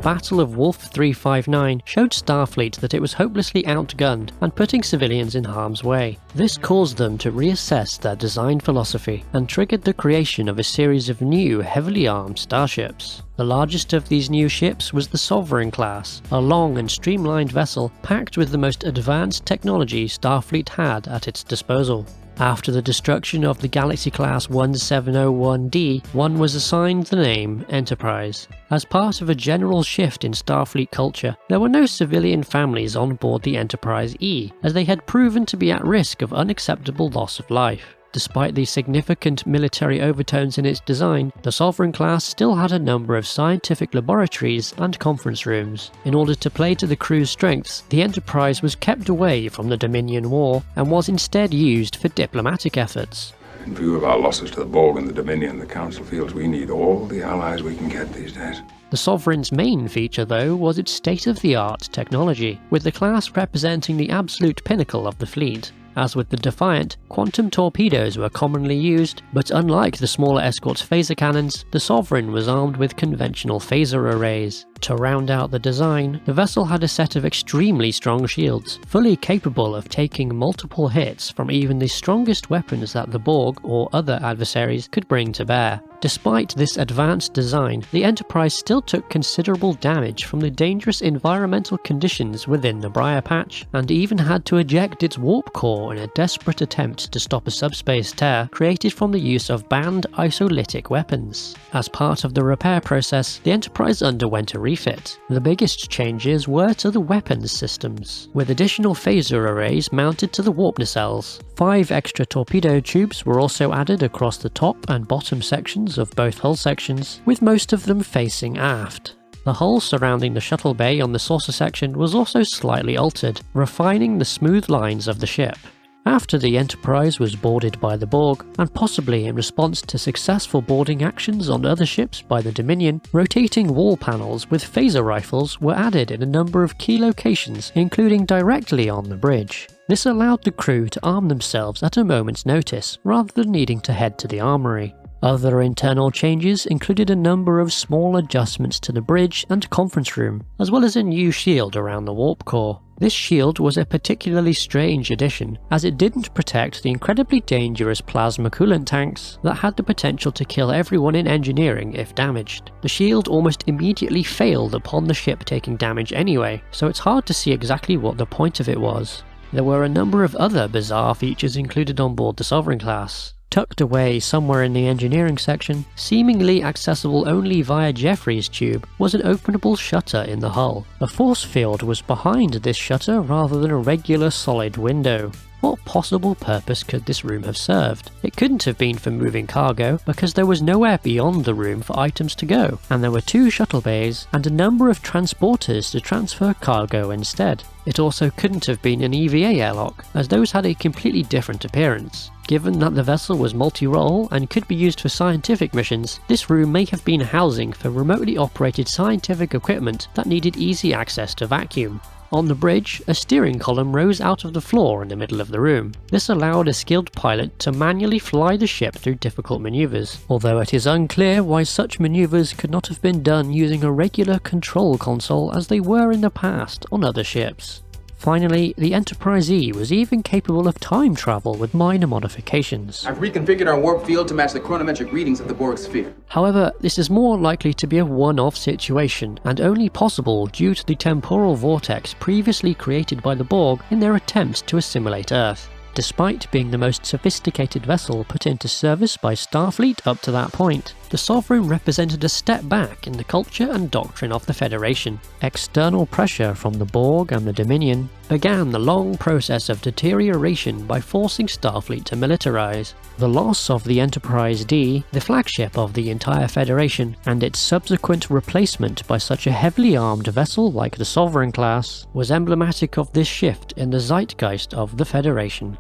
Battle of Wolf 359 showed Starfleet that it was hopelessly outgunned and putting civilians in harm's way. This caused them to reassess their design philosophy and triggered the creation of a series of new, heavily armed starships. The largest of these new ships was the Sovereign class, a long and streamlined vessel packed with the most advanced technology Starfleet had at its disposal. After the destruction of the Galaxy-class 1701D, one was assigned the name Enterprise. As part of a general shift in Starfleet culture, there were no civilian families on board the Enterprise E, as they had proven to be at risk of unacceptable loss of life. Despite the significant military overtones in its design, the Sovereign class still had a number of scientific laboratories and conference rooms. In order to play to the crew's strengths, the Enterprise was kept away from the Dominion War and was instead used for diplomatic efforts. In view of our losses to the Borg and the Dominion, the Council feels we need all the allies we can get these days. The Sovereign's main feature, though, was its state-of-the-art technology, with the class representing the absolute pinnacle of the fleet. As with the Defiant, quantum torpedoes were commonly used, but unlike the smaller escort's phaser cannons, the Sovereign was armed with conventional phaser arrays. To round out the design, the vessel had a set of extremely strong shields, fully capable of taking multiple hits from even the strongest weapons that the Borg or other adversaries could bring to bear. Despite this advanced design, the Enterprise still took considerable damage from the dangerous environmental conditions within the Briar Patch, and even had to eject its warp core in a desperate attempt to stop a subspace tear created from the use of banned isolytic weapons. As part of the repair process, the Enterprise underwent a refit. The biggest changes were to the weapons systems, with additional phaser arrays mounted to the warp nacelles. 5 extra torpedo tubes were also added across the top and bottom sections of both hull sections, with most of them facing aft. The hull surrounding the shuttle bay on the saucer section was also slightly altered, refining the smooth lines of the ship. After the Enterprise was boarded by the Borg, and possibly in response to successful boarding actions on other ships by the Dominion, rotating wall panels with phaser rifles were added in a number of key locations, including directly on the bridge. This allowed the crew to arm themselves at a moment's notice, rather than needing to head to the armory. Other internal changes included a number of small adjustments to the bridge and conference room, as well as a new shield around the warp core. This shield was a particularly strange addition, as it didn't protect the incredibly dangerous plasma coolant tanks that had the potential to kill everyone in engineering if damaged. The shield almost immediately failed upon the ship taking damage anyway, so it's hard to see exactly what the point of it was. There were a number of other bizarre features included on board the Sovereign class. Tucked away somewhere in the engineering section, seemingly accessible only via Jeffrey's tube, was an openable shutter in the hull. A force field was behind this shutter rather than a regular solid window. What possible purpose could this room have served? It couldn't have been for moving cargo, because there was nowhere beyond the room for items to go, and there were 2 shuttle bays and a number of transporters to transfer cargo instead. It also couldn't have been an EVA airlock, as those had a completely different appearance. Given that the vessel was multi-role and could be used for scientific missions, this room may have been housing for remotely operated scientific equipment that needed easy access to vacuum. On the bridge, a steering column rose out of the floor in the middle of the room. This allowed a skilled pilot to manually fly the ship through difficult maneuvers, although it is unclear why such maneuvers could not have been done using a regular control console as they were in the past on other ships. Finally, the Enterprise E was even capable of time travel with minor modifications. I've reconfigured our warp field to match the chronometric readings of the Borg sphere. However, this is more likely to be a one-off situation, and only possible due to the temporal vortex previously created by the Borg in their attempts to assimilate Earth. Despite being the most sophisticated vessel put into service by Starfleet up to that point, the Sovereign represented a step back in the culture and doctrine of the Federation. External pressure from the Borg and the Dominion began the long process of deterioration by forcing Starfleet to militarize. The loss of the Enterprise D, the flagship of the entire Federation, and its subsequent replacement by such a heavily armed vessel like the Sovereign class, was emblematic of this shift in the zeitgeist of the Federation.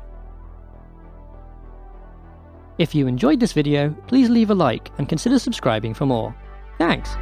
If you enjoyed this video, please leave a like and consider subscribing for more. Thanks!